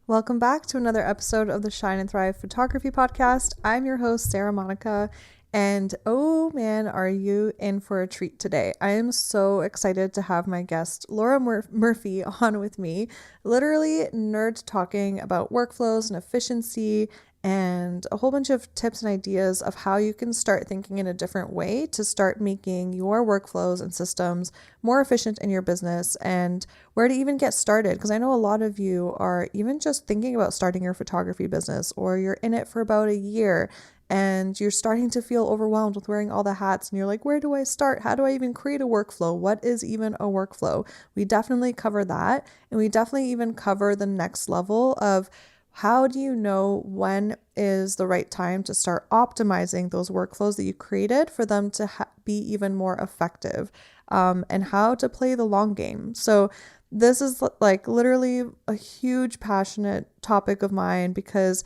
Welcome back to another episode of the Shine and Thrive Photography Podcast. I'm your host, Sarah Monica, and oh man, are you in for a treat today? I am so excited to have my guest, Laura Murphy, on with me. Literally nerd talking about workflows and efficiency and a whole bunch of tips and ideas of how you can start thinking in a different way to start making your workflows and systems more efficient in your business and where to even get started. Because I know a lot of you are even just thinking about starting your photography business, or you're in it for about a year and you're starting to feel overwhelmed with wearing all the hats and you're like, where do I start? How do I even create a workflow? What is even a workflow? We definitely cover that. And we definitely even cover the next level of how do you know when is the right time to start optimizing those workflows that you created for them to be even more effective, and how to play the long game. So this is like literally a huge passionate topic of mine because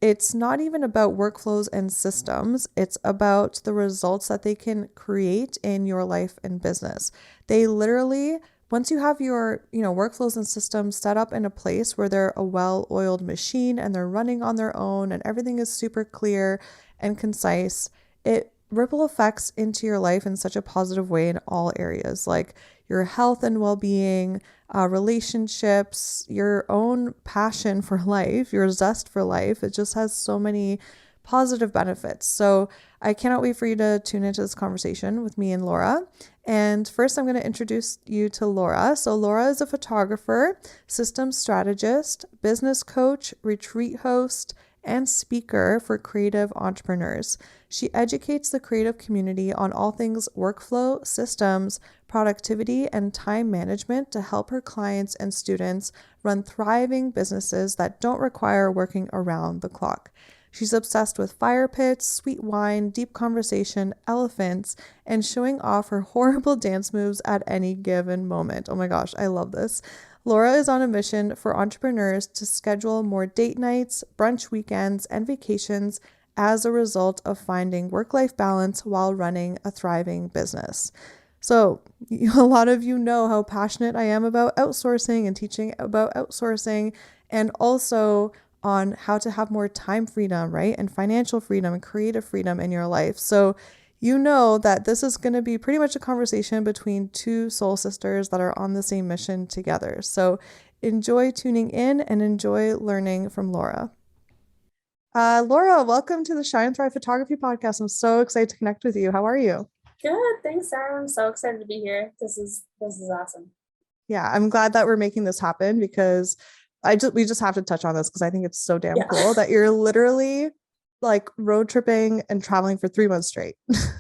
it's not even about workflows and systems. It's about the results that they can create in your life and business. They literally, once you have your, workflows and systems set up in a place where they're a well-oiled machine and they're running on their own and everything is super clear and concise, it ripple effects into your life in such a positive way in all areas, like your health and well-being, relationships, your own passion for life, your zest for life. It just has so many positive benefits. So I cannot wait for you to tune into this conversation with me and Laura. And first, I'm going to introduce you to Laura. So Laura is a photographer, systems strategist, business coach, retreat host, and speaker for creative entrepreneurs. She educates the creative community on all things workflow, systems, productivity, and time management to help her clients and students run thriving businesses that don't require working around the clock. She's obsessed with fire pits, sweet wine, deep conversation, elephants, and showing off her horrible dance moves at any given moment. Oh my gosh, I love this. Laura is on a mission for entrepreneurs to schedule more date nights, brunch weekends, and vacations as a result of finding work-life balance while running a thriving business. So a lot of you know how passionate I am about outsourcing and teaching about outsourcing, and also on how to have more time freedom, right? And financial freedom and creative freedom in your life. So you know that this is going to be pretty much a conversation between two soul sisters that are on the same mission together. So enjoy tuning in and enjoy learning from Laura. Laura, welcome to the Shine and Thrive Photography Podcast. I'm so excited to connect with you. How are you? Good, thanks, Sarah. I'm so excited to be here. This is awesome. Yeah, I'm glad that we're making this happen because we just have to touch on this because I think it's so damn cool that you're literally like road tripping and traveling for 3 months straight.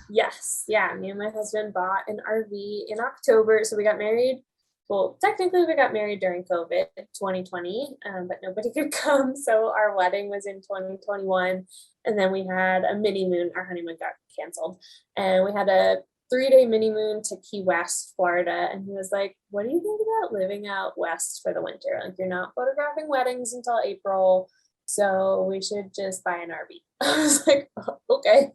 Yes. Yeah. Me and my husband bought an RV in October. So we got married. Well, technically we got married during COVID 2020, but nobody could come. So our wedding was in 2021. And then we had a mini moon. Our honeymoon got canceled. And we had a 3-day mini moon to Key West, Florida. And he was like, what do you think about living out west for the winter? Like, you're not photographing weddings until April. So we should just buy an RV. I was like, oh, okay.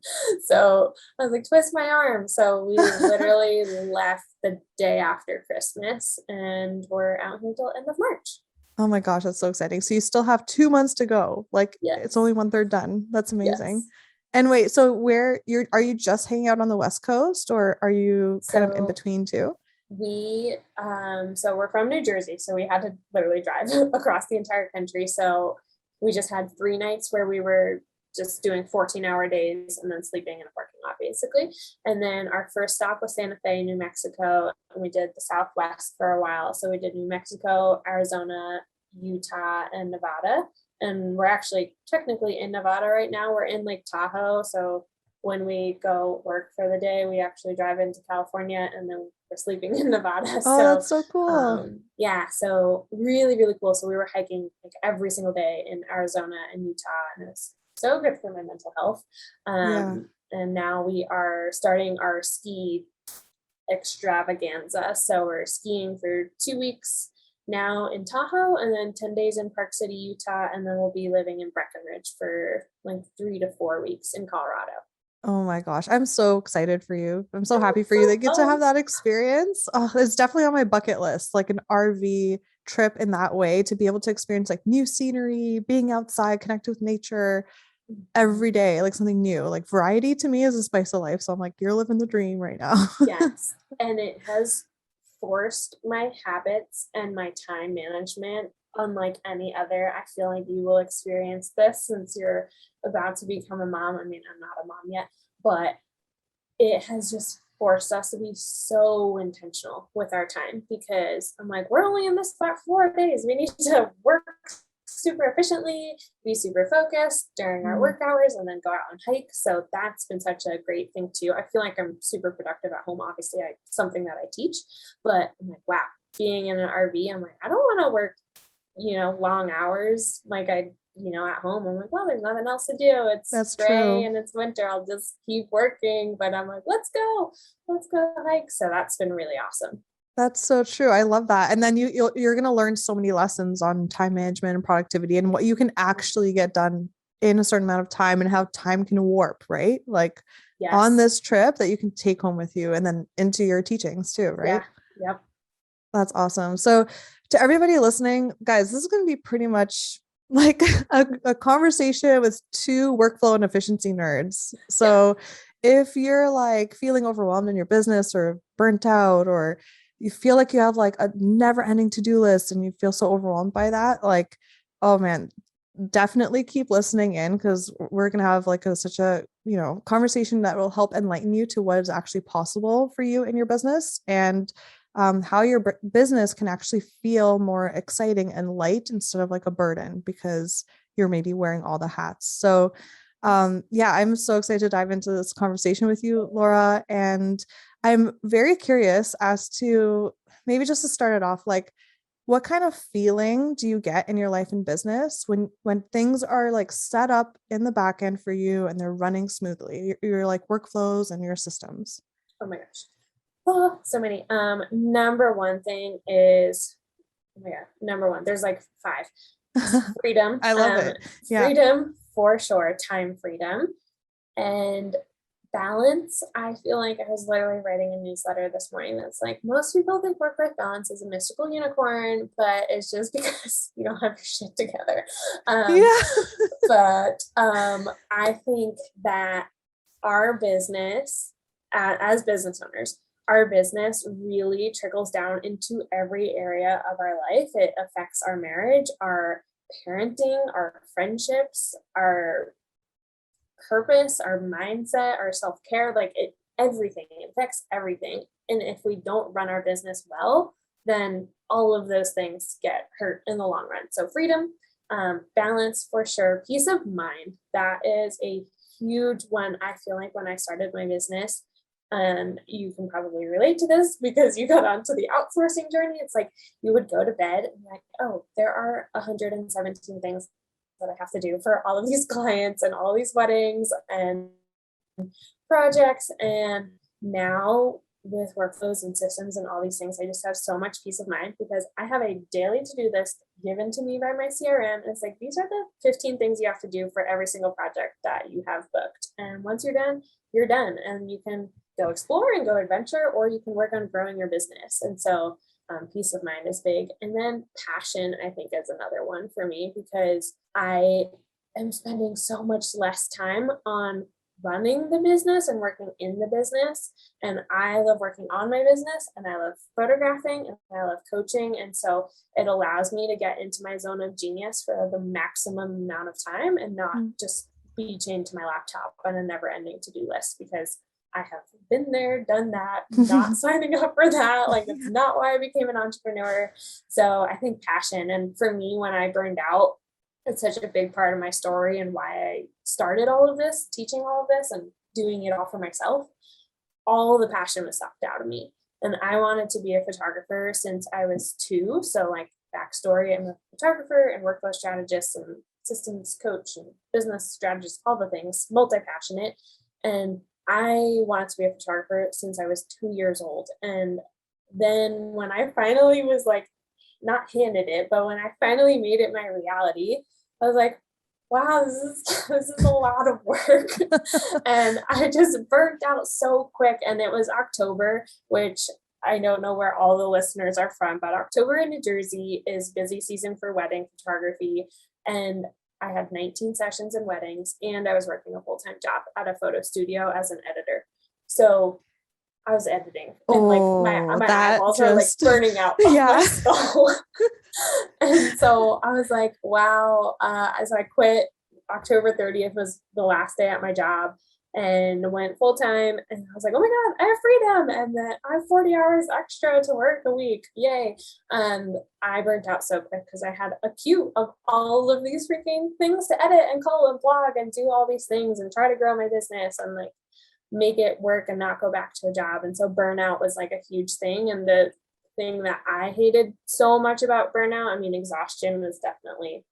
So I was like, twist my arm. So we literally left the day after Christmas and we're out here till end of March. Oh my gosh, that's so exciting. So you still have 2 months to go. Like it's only Yes. 1/3 done. That's amazing. Yes. And wait, so are you just hanging out on the West Coast or are you kind of in So between too? so we're from New Jersey. So we had to literally drive across the entire country. So we just had 3 nights where we were just doing 14-hour days and then sleeping in a parking lot basically. And then our first stop was Santa Fe, New Mexico, and we did the Southwest for a while. So we did New Mexico, Arizona, Utah, and Nevada. And we're actually technically in Nevada right now. We're in Lake Tahoe. So when we go work for the day, we actually drive into California and then we're sleeping in Nevada. Oh, So that's so cool. yeah, so really, really cool. So we were hiking like every single day in Arizona and Utah, and it's so good for my mental health. Yeah. And now we are starting our ski extravaganza. So we're skiing for 2 weeks now in Tahoe and then 10 days in Park City, Utah. And then we'll be living in Breckenridge for like 3 to 4 weeks in Colorado. Oh my gosh, I'm so excited for you. I'm so happy for you that get to have that experience. Oh, it's definitely on my bucket list, like an RV trip in that way, to be able to experience like new scenery, being outside, connect with nature every day, like something new. Like variety to me is a spice of life. So I'm like, you're living the dream right now. Yes. And it has forced my habits and my time management unlike any other. I feel like you will experience this since you're about to become a mom. I mean, I'm not a mom yet, but it has just forced us to be so intentional with our time because I'm like, we're only in this spot for 4 days. We need to work super efficiently, be super focused during our work hours, and then go out and hike. So that's been such a great thing too. I feel like I'm super productive at home. Obviously, something that I teach, but I'm like, wow, being in an RV, I'm like, I don't want to work, long hours like I at home. I'm like, well, there's nothing else to do. It's That's gray true. and it's winter. I'll just keep working. But I'm like, let's go hike. So that's been really awesome. That's so true. I love that. And then you're going to learn so many lessons on time management and productivity and what you can actually get done in a certain amount of time and how time can warp, right? Like on Yes. this trip that you can take home with you and then into your teachings too, right? Yeah. Yep. That's awesome. So to everybody listening, guys, this is going to be pretty much like a conversation with two workflow and efficiency nerds. Yep. So if you're like feeling overwhelmed in your business or burnt out, or you feel like you have like a never ending to-do list and you feel so overwhelmed by that, like, oh man, definitely keep listening in because we're going to have like such a, conversation that will help enlighten you to what is actually possible for you in your business, and how your business can actually feel more exciting and light instead of like a burden because you're maybe wearing all the hats. So, yeah, I'm so excited to dive into this conversation with you, Laura. And I'm very curious as to, maybe just to start it off, like, what kind of feeling do you get in your life and business when things are like set up in the back end for you and they're running smoothly, your like workflows and your systems? Oh my gosh. Oh, so many. Number one thing is, oh my God, number one, there's like five. Freedom. I love it. Yeah. Freedom for sure, time freedom. And balance. I feel like I was literally writing a newsletter this morning that's like, most people think work-life balance is a mystical unicorn, but it's just because you don't have your shit together. Um, Yeah. but I think that our business, as business owners, our business really trickles down into every area of our life. It affects our marriage, our parenting, our friendships, our purpose, our mindset, our self-care, like everything. It affects everything. And if we don't run our business well, then all of those things get hurt in the long run. So freedom, balance for sure, peace of mind. That is a huge one. I feel like when I started my business, and you can probably relate to this because you got onto the outsourcing journey. It's like you would go to bed and like, oh, there are 117 things that I have to do for all of these clients and all these weddings and projects. And now with workflows and systems and all these things, I just have so much peace of mind because I have a daily to-do list given to me by my CRM. And it's like, these are the 15 things you have to do for every single project that you have booked. And once you're done, you're done. And you can go explore and go adventure, or you can work on growing your business. And so peace of mind is big. And then passion, I think, is another one for me because I am spending so much less time on running the business and working in the business. And I love working on my business and I love photographing and I love coaching. And so it allows me to get into my zone of genius for the maximum amount of time and not just be chained to my laptop on a never ending to-do list because I have been there, done that, not signing up for that. Like, it's not why I became an entrepreneur. So I think passion. And for me, when I burned out, it's such a big part of my story and why I started all of this, teaching all of this and doing it all for myself. All the passion was sucked out of me. And I wanted to be a photographer since I was 2. So like backstory, I'm a photographer and workflow strategist and systems coach and business strategist, all the things, multi-passionate. And I wanted to be a photographer since I was 2 years old. And then when I finally was like, not handed it, but when I finally made it my reality, I was like, wow, this is a lot of work. And I just burnt out so quick. And it was October, which I don't know where all the listeners are from, but October in New Jersey is busy season for wedding photography. And I had 19 sessions in weddings, and I was working a full-time job at a photo studio as an editor. So I was editing, and like Oh, my that eyeballs are like just, burning out of my yeah. skull. And so I was like, wow. So I quit. October 30th was the last day at my job, and went full time. And I was like, oh my God, I have freedom. And then I have 40 hours extra to work a week. Yay. And I burnt out so quick because I had a queue of all of these freaking things to edit and call and blog and do all these things and try to grow my business and like make it work and not go back to a job. And so burnout was like a huge thing. And the thing that I hated so much about burnout, I mean, exhaustion was definitely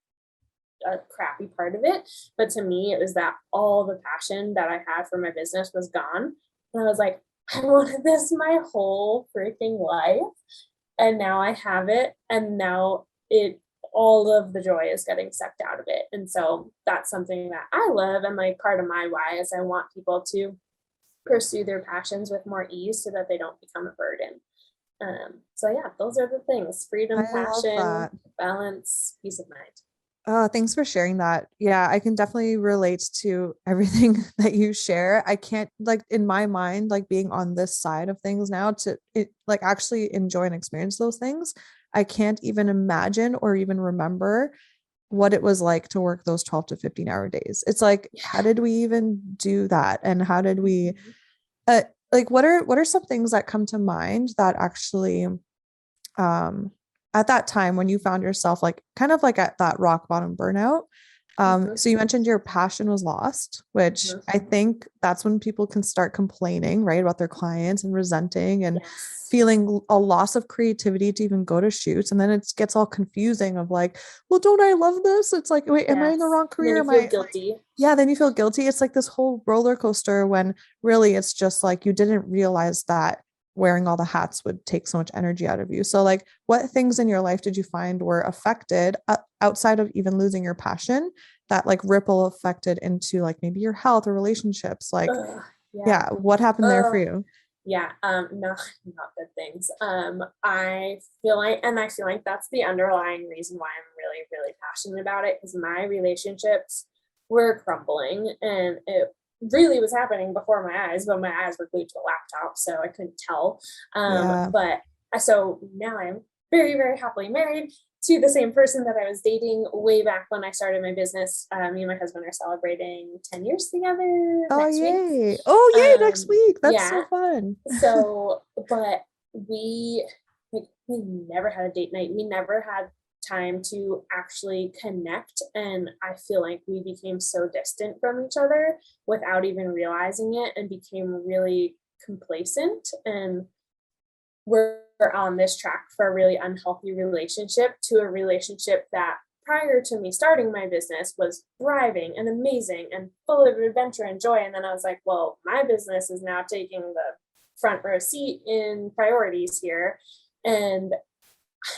a crappy part of it, but to me it was that all the passion that I had for my business was gone. And I was like, I wanted this my whole freaking life, and now I have it, and now it all of the joy is getting sucked out of it. And so that's something that I love, and like part of my why is I want people to pursue their passions with more ease so that they don't become a burden. So yeah, those are the things: freedom, I love passion, that. balance, peace of mind. Oh, thanks for sharing that. Yeah, I can definitely relate to everything that you share. I can't like in my mind, like being on this side of things now to it, like actually enjoy and experience those things. I can't even imagine or even remember what it was like to work those 12 to 15-hour days. It's like, how did we even do that? And how did we Mhm. like what are some things that come to mind that actually um at that time when you found yourself like kind of like at that rock bottom burnout, Mhm. so you mentioned your passion was lost, which Mhm. I think that's when people can start complaining, right, about their clients and resenting and Yes. feeling a loss of creativity to even go to shoots, and then it gets all confusing of like, well, don't I love this? It's like, wait, am I in the Yes. wrong And then career? you Am feel I like, guilty. yeah, then you feel guilty. It's like this whole roller coaster when really it's just like you didn't realize that wearing all the hats would take so much energy out of you. So, like, what things in your life did you find were affected outside of even losing your passion that like ripple affected into like maybe your health or relationships? Like, Ugh, yeah. yeah, what happened there for Ugh. you? Yeah. No, not good things. I feel like that's the underlying reason why I'm really, really passionate about it, because my relationships were crumbling, and it really was happening before my eyes, but my eyes were glued to a laptop, so I couldn't tell. Yeah. But so now I'm very, very happily married to the same person that I was dating way back when I started my business. Me and my husband are celebrating 10 years together Oh, next week. yay. Oh, yay, next week. That's so Yeah. fun. So, but we never had a date night. We never had time to actually connect. And I feel like we became so distant from each other without even realizing it, and became really complacent. And we're on this track for a really unhealthy relationship, to a relationship that prior to me starting my business was thriving and amazing and full of adventure and joy. And then I was like, well, my business is now taking the front row seat in priorities here. And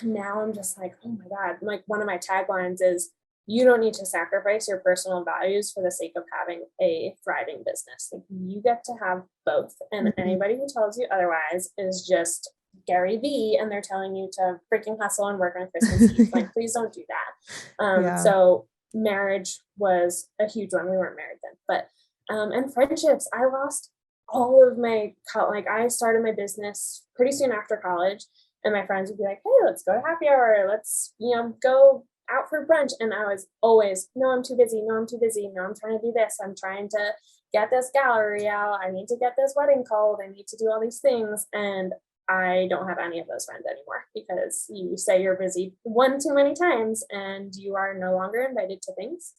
now I'm just like, oh my God. Like, one of my taglines is, you don't need to sacrifice your personal values for the sake of having a thriving business. Like, you get to have both. And Mhm. anybody who tells you otherwise is just Gary V, and they're telling you to freaking hustle and work on Christmas Eve. Like, please don't do that. Yeah. So marriage was a huge one. We weren't married then, but and friendships. I lost all of my like, I started my business pretty soon after college, and my friends would be like, hey, let's go to happy hour. Let's, go out for brunch. And I was always, no, I'm too busy. No, I'm too busy. No, I'm trying to do this. I'm trying to get this gallery out. I need to get this wedding called. I need to do all these things. And I don't have any of those friends anymore, because you say you're busy one too many times and you are no longer invited to things.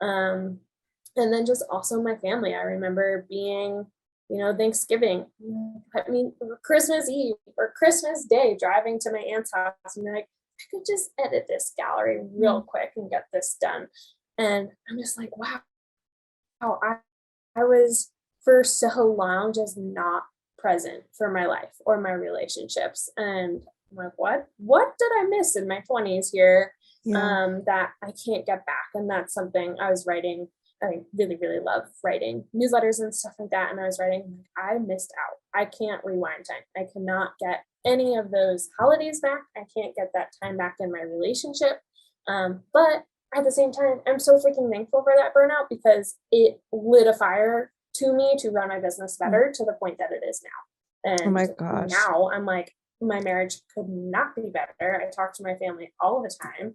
Um, and then just also my family. I remember being, Thanksgiving, I mean, Christmas Eve or Christmas Day, driving to my aunt's house and be like, I could just edit this gallery real Mm. quick and get this done. And I'm just like, wow, I was for so long just not present for my life or my relationships. And I'm like, what did I miss in my 20s here, Yeah. that I can't get back? And that's something I was writing. I really, really love writing newsletters and stuff like that. And I was writing, like, I missed out. I can't rewind time. I cannot get any of those holidays back. I can't get that time back in my relationship. But at the same time, I'm so freaking thankful for that burnout because it lit a fire to me to run my business better to the point that it is now. Oh my And gosh. now I'm like, my marriage could not be better. I talk to my family all the time.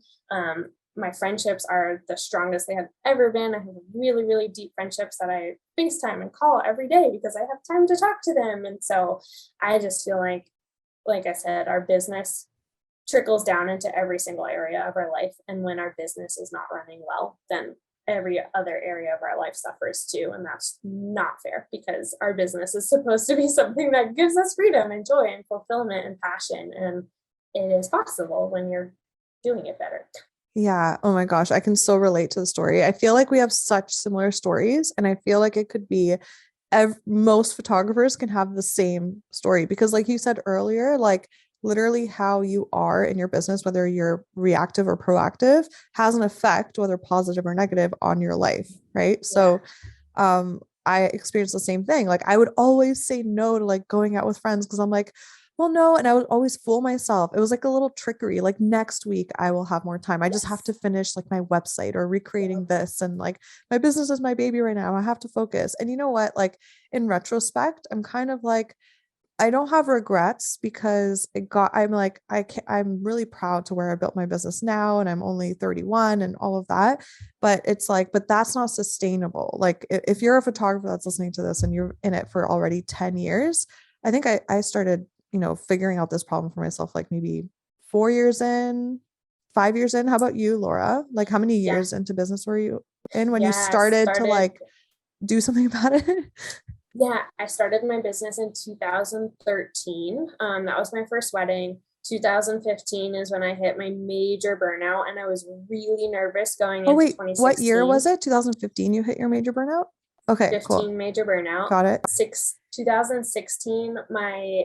My friendships are the strongest they have ever been. I have really, really deep friendships that I FaceTime and call every day because I have time to talk to them. And so I just feel like I said, our business trickles down into every single area of our life. And when our business is not running well, then every other area of our life suffers too. And that's not fair because our business is supposed to be something that gives us freedom and joy and fulfillment and passion. And it is possible when you're doing it better. Yeah. Oh my gosh. I can so relate to the story. I feel like we have such similar stories, and I feel like it could be most photographers can have the same story because, like you said earlier, like literally how you are in your business, whether you're reactive or proactive, has an effect, whether positive or negative, on your life. Right. Yeah. So, I experienced the same thing. Like I would always say no to like going out with friends because I'm like, well, no. And I would always fool myself. It was like a little trickery. Like next week I will have more time. I just have to Yes. finish like my website or recreating Yep. this. And like my business is my baby right now. I have to focus. And you know what? Like in retrospect, I'm kind of like, I don't have regrets because I'm like, I'm really proud to where I built my business now and I'm only 31 and all of that. But it's like, but that's not sustainable. Like if you're a photographer that's listening to this and you're in it for already 10 years, I think I started, figuring out this problem for myself, like maybe 4 years in, 5 years in. How about you, Laura? Like how many Yeah. years into business were you in when you Yeah. I started to started like do something about it? Yeah, I started my business in 2013. That was my first wedding. 2015 is when I hit my major burnout, and I was really nervous going Oh, into wait, what year was 2016. it? 2015 you hit your major burnout? Okay, cool. 15 major burnout. Got it. 2016, my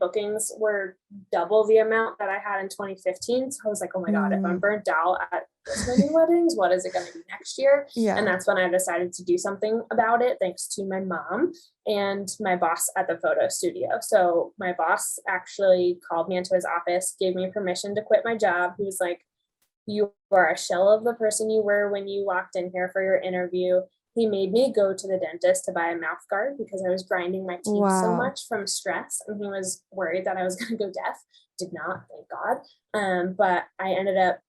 bookings were double the amount that I had in 2015. So I was like, oh my God, if I'm Mm, burnt out at this many weddings, what is it going to be next year? And yeah. that's when I decided to do something about it, thanks to my mom and my boss at the photo studio. So my boss actually called me into his office, gave me permission to quit my job. He was like, you are a shell of the person you were when you walked in here for your interview. He made me go to the dentist to buy a mouth guard because I was grinding my teeth so Wow. much from stress, and he was worried that I was going to go deaf. Did not, thank God. But I ended up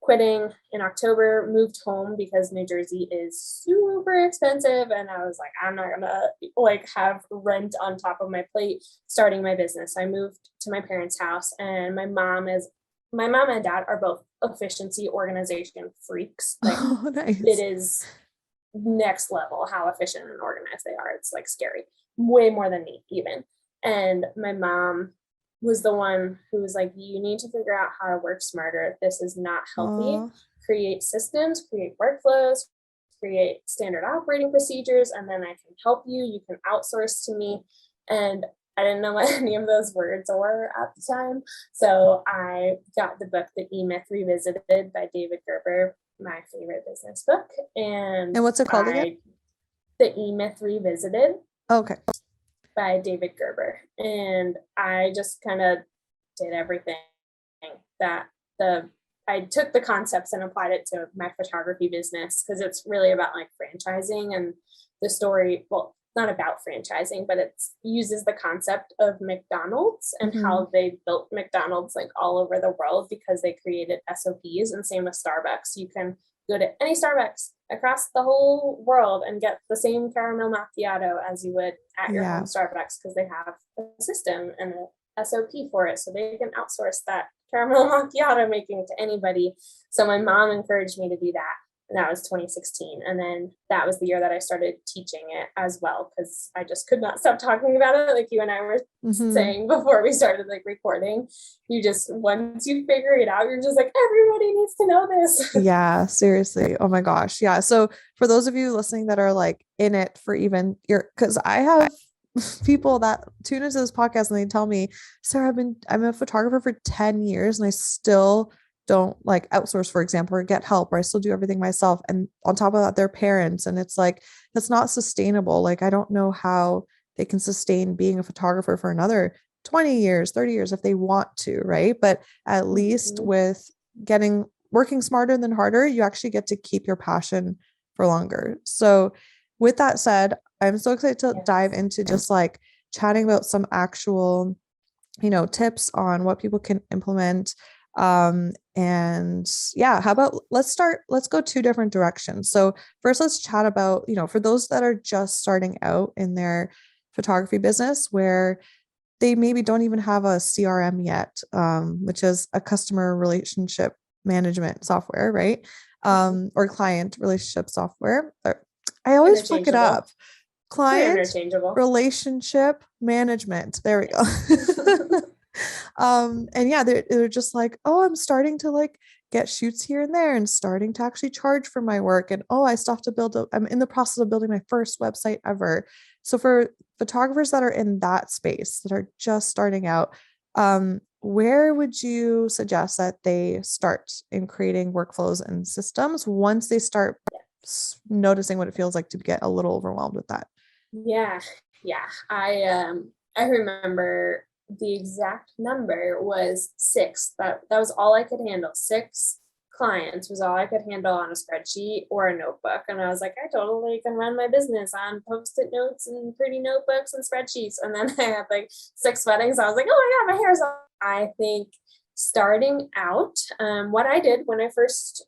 quitting in October, moved home because New Jersey is super expensive, and I was like, I'm not gonna like have rent on top of my plate starting my business. I moved to my parents' house, and my mom and dad are both efficiency organization freaks. Like Oh, it nice. is next level how efficient and organized they are. It's like scary, way more than me, even. And my mom was the one who was like, you need to figure out how to work smarter. This is not healthy. Oh, Create systems, create workflows, create standard operating procedures, and then I can help you. You can outsource to me. And I didn't know what any of those words were at the time. So I got the book, The E-Myth Revisited by David Gerber, my favorite business book. And and what's it called again? The E-Myth Revisited Okay. by David Gerber. And I just kind of did everything that I took the concepts and applied it to my photography business because it's really about like franchising and the story. Well, not about franchising, but it uses the concept of McDonald's and Hmm. how they built McDonald's like all over the world because they created SOPs. And same with Starbucks. You can go to any Starbucks across the whole world and get the same caramel macchiato as you would at your home Yeah. Starbucks because they have a system and a SOP for it. So they can outsource that caramel macchiato making to anybody. So my mom encouraged me to do that. And that was 2016. And then that was the year that I started teaching it as well, because I just could not stop talking about it. Like you and I were Hmm. saying before we started like recording, you just, once you figure it out, you're just like, everybody needs to know this. Yeah, seriously. Oh my gosh. Yeah. So for those of you listening that are like in it for even your, because I have people that tune into this podcast and they tell me, Sarah, I'm a photographer for 10 years and I still don't like outsource, for example, or get help, or I still do everything myself. And on top of that, they're parents. And it's like, that's not sustainable. Like, I don't know how they can sustain being a photographer for another 20 years, 30 years if they want to, right? But at least Mhm. with working smarter than harder, you actually get to keep your passion for longer. So with that said, I'm so excited to dive Yes. into just like chatting about some actual, tips on what people can implement. And yeah, how about let's go two different directions. So first let's chat about, for those that are just starting out in their photography business where they maybe don't even have a CRM yet, which is a customer relationship management software, right? Mhm. Or client relationship software. I always fuck it Interchangeable. up. They're Client interchangeable. relationship management. There we go. And yeah, they're just like, oh, I'm starting to like get shoots here and there and starting to actually charge for my work. And oh, I still have to I'm in the process of building my first website ever. So for photographers that are in that space that are just starting out, where would you suggest that they start in creating workflows and systems once they start noticing what it feels like to get a little overwhelmed with that? Yeah, yeah. I remember the exact number was 6. That was all I could handle. 6 clients was all I could handle on a spreadsheet or a notebook. And I was like, I totally can run my business on post-it notes and pretty notebooks and spreadsheets. And then I had like 6 weddings. I was like, oh my God, my hair's on. I think starting out, what I did when I first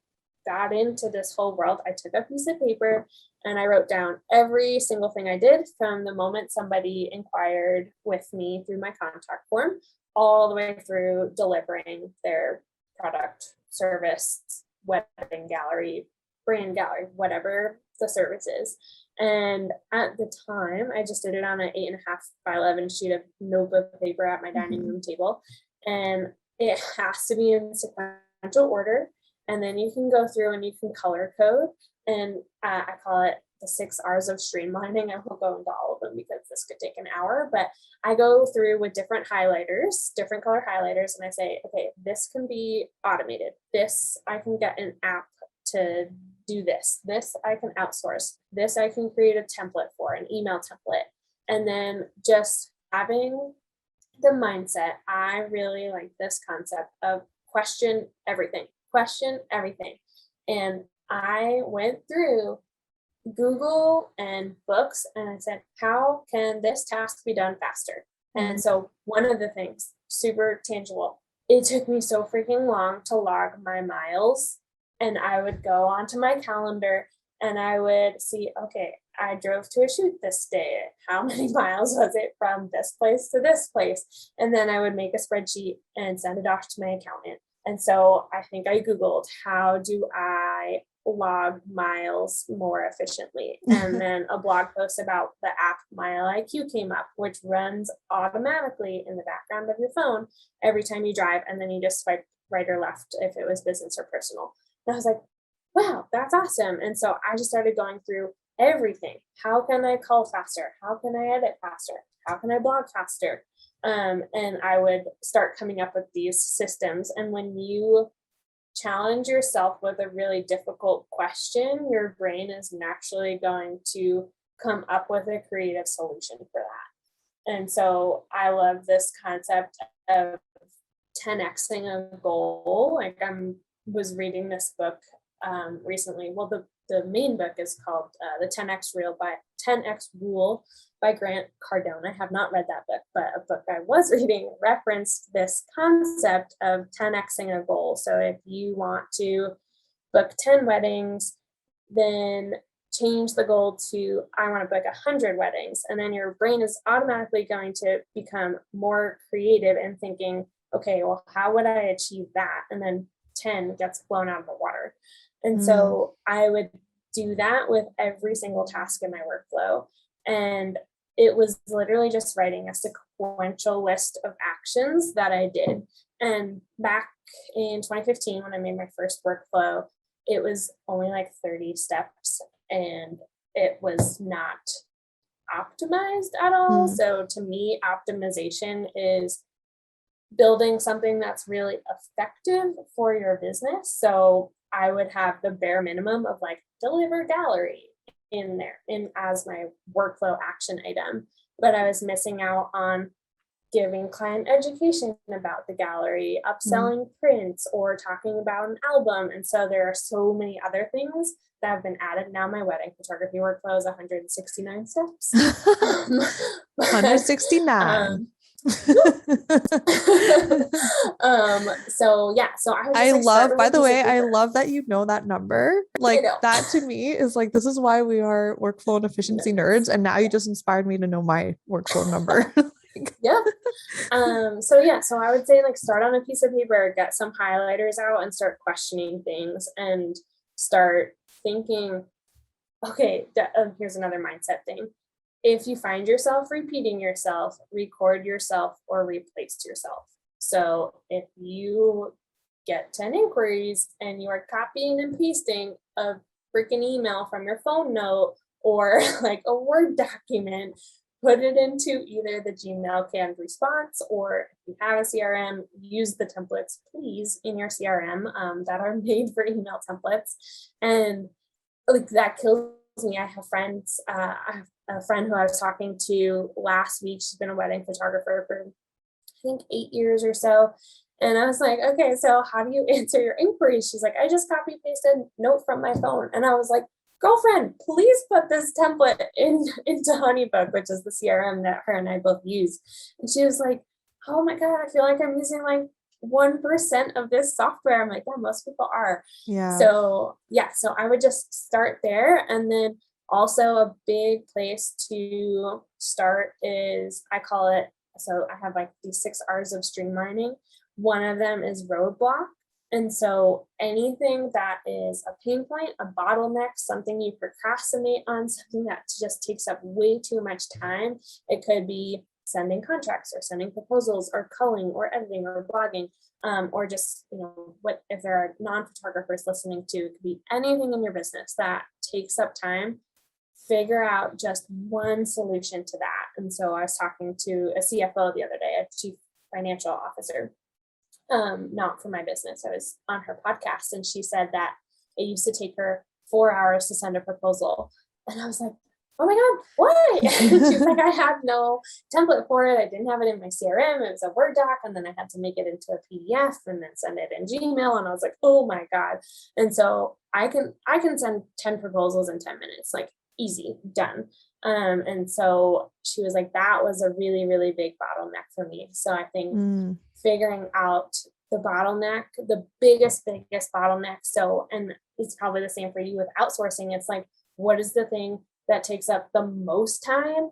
got into this whole world, I took a piece of paper and I wrote down every single thing I did from the moment somebody inquired with me through my contact form, all the way through delivering their product, service, wedding gallery, brand gallery, whatever the service is. And at the time, I just did it on an 8.5 by 11 sheet of notebook paper at my dining Mhm. room table. And it has to be in sequential order. And then you can go through and you can color code, and I call it the 6 R's of streamlining. I won't go into all of them because this could take an hour, but I go through with different highlighters, different color highlighters, and I say, okay, this can be automated. This I can get an app to do this. This I can outsource. This I can create a template for, an email template. And then just having the mindset, I really like this concept of question everything, question everything. And I went through Google and books and I said, how can this task be done faster? And Mm. so, one of the things, super tangible, it took me so freaking long to log my miles. And I would go onto my calendar and I would see, okay, I drove to a shoot this day. How many miles was it from this place to this place? And then I would make a spreadsheet and send it off to my accountant. And so I think I Googled, how do I log miles more efficiently? And then a blog post about the app Mile IQ came up, which runs automatically in the background of your phone every time you drive. And then you just swipe right or left if it was business or personal. And I was like, wow, that's awesome. And so I just started going through everything. How can I call faster? How can I edit faster? How can I blog faster? And I would start coming up with these systems. And when you challenge yourself with a really difficult question, your brain is naturally going to come up with a creative solution for that. And so I love this concept of 10xing a goal. Like I was reading this book recently. Well, the main book is called the 10x Rule by Grant Cardone. I have not read that book, but a book I was reading referenced this concept of 10xing a goal. So if you want to book 10 weddings, then change the goal to I want to book 100 weddings. And then your brain is automatically going to become more creative and thinking, okay, well, how would I achieve that? And then 10 gets blown out of the water. And Mm. so I would do that with every single task in my workflow. And it was literally just writing a sequential list of actions that I did. And back in 2015, when I made my first workflow, it was only like 30 steps and it was not optimized at all. Mm. So to me, optimization is building something that's really effective for your business. So I would have the bare minimum of like deliver gallery in there in as my workflow action item, but I was missing out on giving client education about the gallery, upselling prints, or talking about an album. And so there are so many other things that have been added. Now my wedding photography workflow is 169 steps. 169. So yeah, so I was just I like, start love, with by a the piece of way, I paper. love that you know that number. I Like know. that to me is like, this is why we are workflow and efficiency nerds. And now you just inspired me to know my workflow number. Yeah. So yeah, so I would say like start on a piece of paper, get some highlighters out and start questioning things and start thinking, okay, here's another mindset thing. If you find yourself repeating yourself, record yourself or replace yourself. So if you get 10 inquiries and you are copying and pasting a freaking email from your phone note or like a Word document, put it into either the Gmail canned response, or if you have a CRM, use the templates, please, in your CRM that are made for email templates. And like that kills me. I have friends, I have a friend who I was talking to last week. She's been a wedding photographer for, I think, 8 years or so. And I was like, okay, so how do you answer your inquiries? She's like, I just copy pasted note from my phone. And I was like, girlfriend, please put this template into Honeybook, which is the CRM that her and I both use. And she was like, oh my God, I feel like I'm using like 1% of this software. I'm like, yeah, most people are. Yeah. So yeah, so I would just start there. And then also a big place to start is, I call it, so I have like these 6 R's of streamlining. One of them is roadblock. And so anything that is a pain point, a bottleneck, something you procrastinate on, something that just takes up way too much time. It could be sending contracts or sending proposals or culling or editing or blogging, or just, what if there are non-photographers listening to, it could be anything in your business that takes up time. Figure out just one solution to that. And so I was talking to a CFO the other day, a chief financial officer, not for my business. I was on her podcast and she said that it used to take her 4 hours to send a proposal. And I was like, oh my God, why? She's like, I had no template for it. I didn't have it in my CRM. It was a Word doc. And then I had to make it into a PDF and then send it in Gmail. And I was like, oh my God. And so I can send 10 proposals in 10 minutes, like easy, done. And so she was like, that was a really, really big bottleneck for me. So I think figuring out the bottleneck, the biggest bottleneck. So, and it's probably the same for you with outsourcing. It's like, what is the thing that takes up the most time?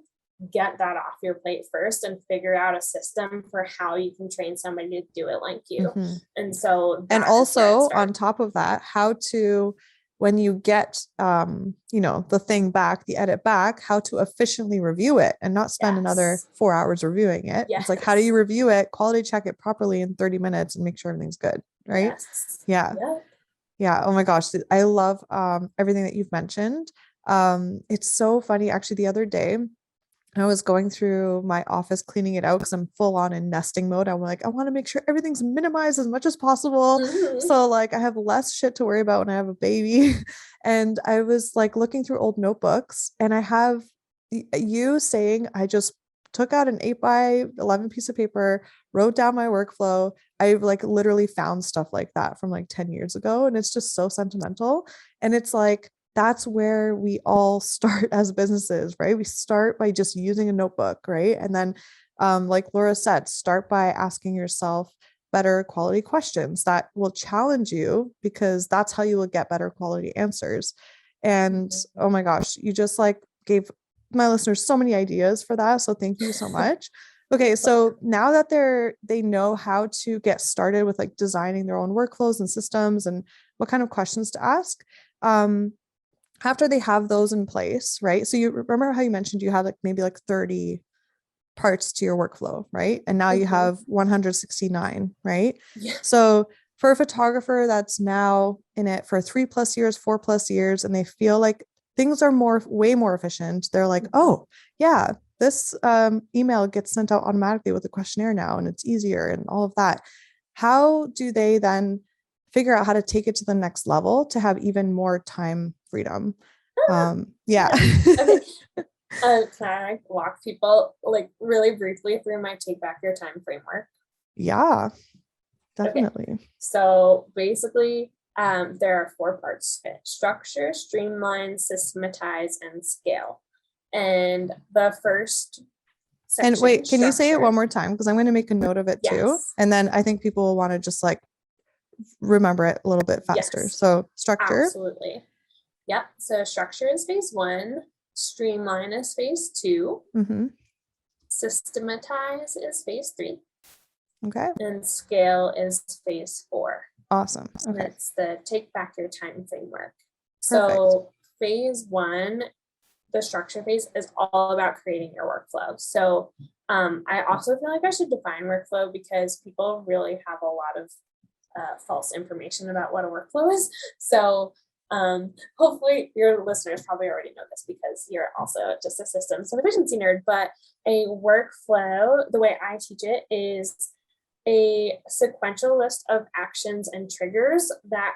Get that off your plate first and figure out a system for how you can train somebody to do it like you. And so, and also on top of that, how to, when you get, the thing back, the edit back, how to efficiently review it and not spend another 4 hours reviewing it. It's like, how do you review it, quality check it properly in 30 minutes and make sure everything's good. Right. Yeah. Oh my gosh. I love, everything that you've mentioned. It's so funny. Actually, the other day, I was going through my office cleaning it out because I'm full on in nesting mode. I'm like, I want to make sure everything's minimized as much as possible. So like I have less shit to worry about when I have a baby. And I was like looking through old notebooks and I have you saying, I just took out an 8x11 piece of paper, wrote down my workflow. I like literally found stuff like that from like 10 years ago. And it's just so sentimental. And it's like, that's where we all start as businesses, right? We start by just using a notebook, right? And then, like Laura said, start by asking yourself better quality questions that will challenge you, because that's how you will get better quality answers. And oh my gosh, you just like gave my listeners so many ideas for that. So thank you so much. Okay, so now that they know how to get started with like designing their own workflows and systems and what kind of questions to ask, after they have those in place, right? So you remember how you mentioned you had like maybe like 30 parts to your workflow, right? And now you have 169, right? So for a photographer that's now in it for 3+ years, 4+ years, and they feel like things are way more efficient, they're like, oh yeah, this email gets sent out automatically with a questionnaire now, and it's easier and all of that. How do they then figure out how to take it to the next level to have even more time freedom? Okay. Can I like walk people like really briefly through my take back your time framework? Yeah, Okay. definitely. So basically, there are four parts to it: structure, streamline, systematize, and scale. And the first And section, wait, can you say it one structure, more time? Because I'm going to make a note of it too. yes, And then I think people will want to just like remember it a little bit faster. yes, So structure. absolutely. Yep. So structure is phase one, streamline is phase two, Mm-hmm. systematize is phase three, Okay. and scale is phase four. Awesome. And Okay. it's the take back your time framework. Perfect. So phase one, the structure phase, is all about creating your workflow. So I also feel like I should define workflow because people really have a lot of false information about what a workflow is. So hopefully your listeners probably already know this because you're also just a systems and efficiency nerd. But a workflow, the way I teach it, is a sequential list of actions and triggers that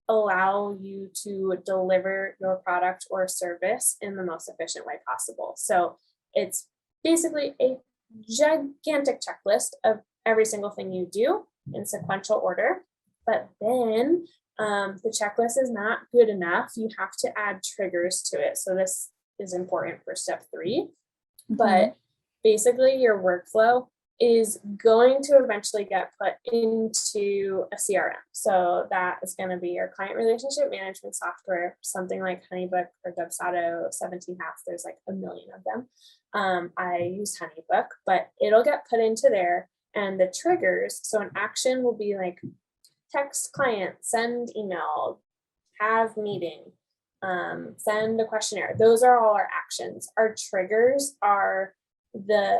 allow you to deliver your product or service in the most efficient way possible. So it's basically a gigantic checklist of every single thing you do in sequential order. But then the checklist is not good enough. You have to add triggers to it. So this is important for step three. Mm-hmm. But basically, your workflow is going to eventually get put into a CRM. So that is going to be your client relationship management software, something like Honeybook or Dubsado, 17 Hats. There's like a million of them. I use Honeybook, but it'll get put into there. And the triggers, so an action will be like text client, send email, have meeting, send a questionnaire. Those are all our actions. Our triggers are the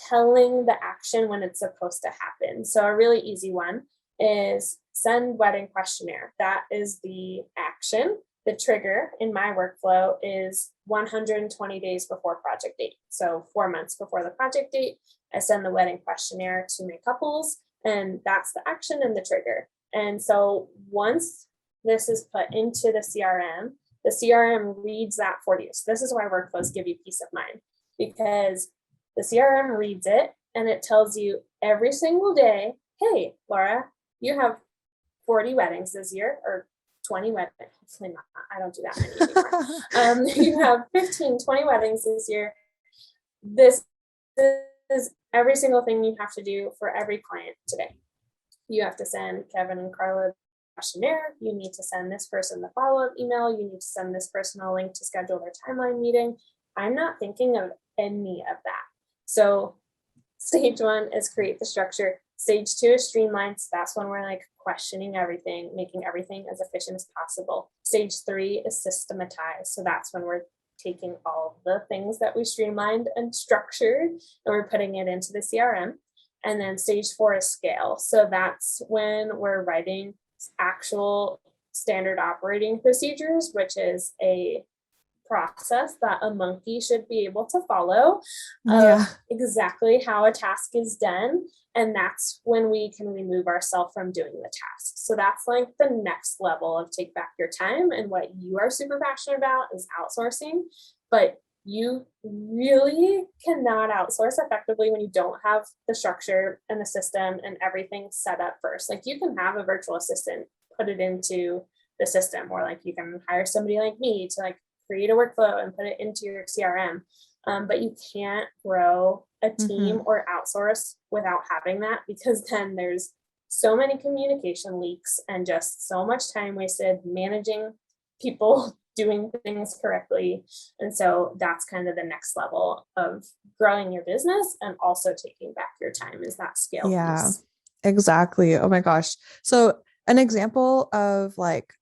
telling the action when it's supposed to happen. So a really easy one is send wedding questionnaire. That is the action. The trigger in my workflow is 120 days before project date. So 4 months before the project date, I send the wedding questionnaire to my couples, and that's the action and the trigger. And so once this is put into the CRM reads that for you. So this is why workflows give you peace of mind, because the CRM reads it and it tells you every single day, hey, Laura, you have 40 weddings this year, or 20 weddings. Hopefully not. I don't do that many anymore. You have 15, 20 weddings this year. This is every single thing you have to do for every client today. You have to send Kevin and Carla questionnaire. You need to send this person the follow-up email. You need to send this person a link to schedule their timeline meeting. I'm not thinking of any of that. So stage one is create the structure. Stage two is streamlined. So that's when we're like questioning everything, making everything as efficient as possible. Stage three is systematize. So that's when we're taking all the things that we streamlined and structured and we're putting it into the CRM. And then stage four is scale. So that's when we're writing actual standard operating procedures, which is a process that a monkey should be able to follow Yeah. of exactly how a task is done. And that's when we can remove ourselves from doing the task. So that's like the next level of take back your time. And what you are super passionate about is outsourcing. But you really cannot outsource effectively when you don't have the structure and the system and everything set up first. Like you can have a virtual assistant, put it into the system, or like you can hire somebody like me to like create a workflow and put it into your CRM. But you can't grow a team Mm-hmm. or outsource without having that, because then there's so many communication leaks and just so much time wasted managing people doing things correctly. And so that's kind of the next level of growing your business and also taking back your time, is that scale Yeah, piece. exactly. Oh my gosh. So an example of like,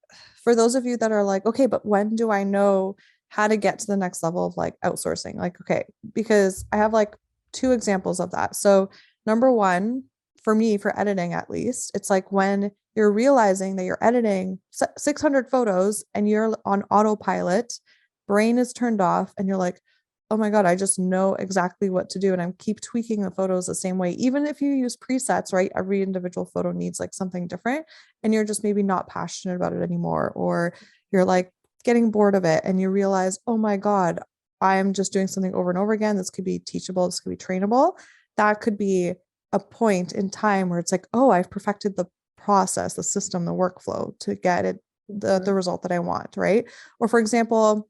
for those of you that are like, okay, but when do I know how to get to the next level of like outsourcing? Like, okay, because I have like two examples of that. So number one, for me, for editing at least, it's like when you're realizing that you're editing 600 photos and you're on autopilot, brain is turned off, and you're like, oh my God, I just know exactly what to do. And I keep tweaking the photos the same way. Even if you use presets, right? Every individual photo needs like something different. And you're just maybe not passionate about it anymore. Or you're like getting bored of it and you realize, oh my God, I'm just doing something over and over again. This could be teachable. This could be trainable. That could be a point in time where it's like, oh, I've perfected the process, the system, the workflow to get it the result that I want, right? Or for example,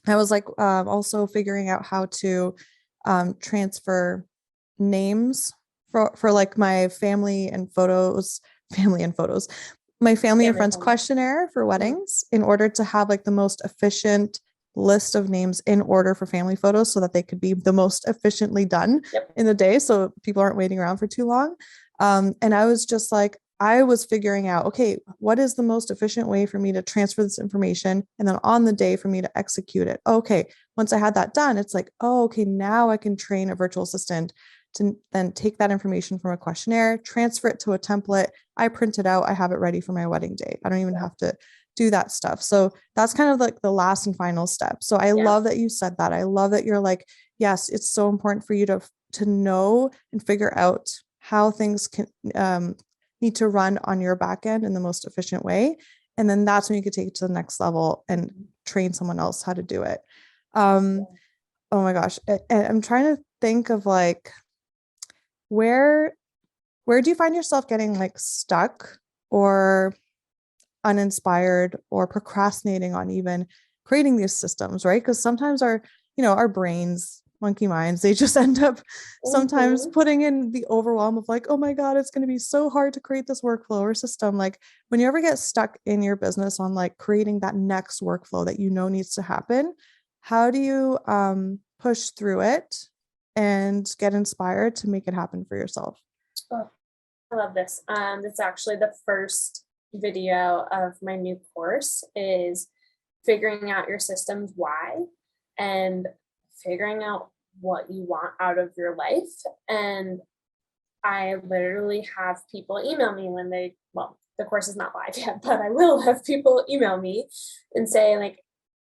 I was like also figuring out how to transfer names for like my family and photos, my family and friends questionnaire for weddings in order to have like the most efficient list of names in order for family photos so that they could be the most efficiently done in the day so people aren't waiting around for too long. And I was just like, I was figuring out, okay, what is the most efficient way for me to transfer this information? And then on the day for me to execute it. Okay. Once I had that done, it's like, oh, okay, now I can train a virtual assistant to then take that information from a questionnaire, transfer it to a template. I print it out. I have it ready for my wedding day. I don't even have to do that stuff. So that's kind of like the last and final step. So I love that you said that. I love that you're like, yes, it's so important for you to know and figure out how things can need to run on your back end in the most efficient way. And then that's when you could take it to the next level and train someone else how to do it. Oh my gosh. I'm trying to think of like, where do you find yourself getting like stuck or uninspired or procrastinating on even creating these systems, right? Because sometimes our brains, monkey minds, they just end up sometimes putting in the overwhelm of like, oh my God, it's going to be so hard to create this workflow or system. Like when you ever get stuck in your business on like creating that next workflow that you know needs to happen, how do you push through it and get inspired to make it happen for yourself? Oh, I love this. It's actually the first video of my new course is figuring out your systems why and figuring out what you want out of your life. And I literally have people email me when the course is not live yet, but I will have people email me and say like,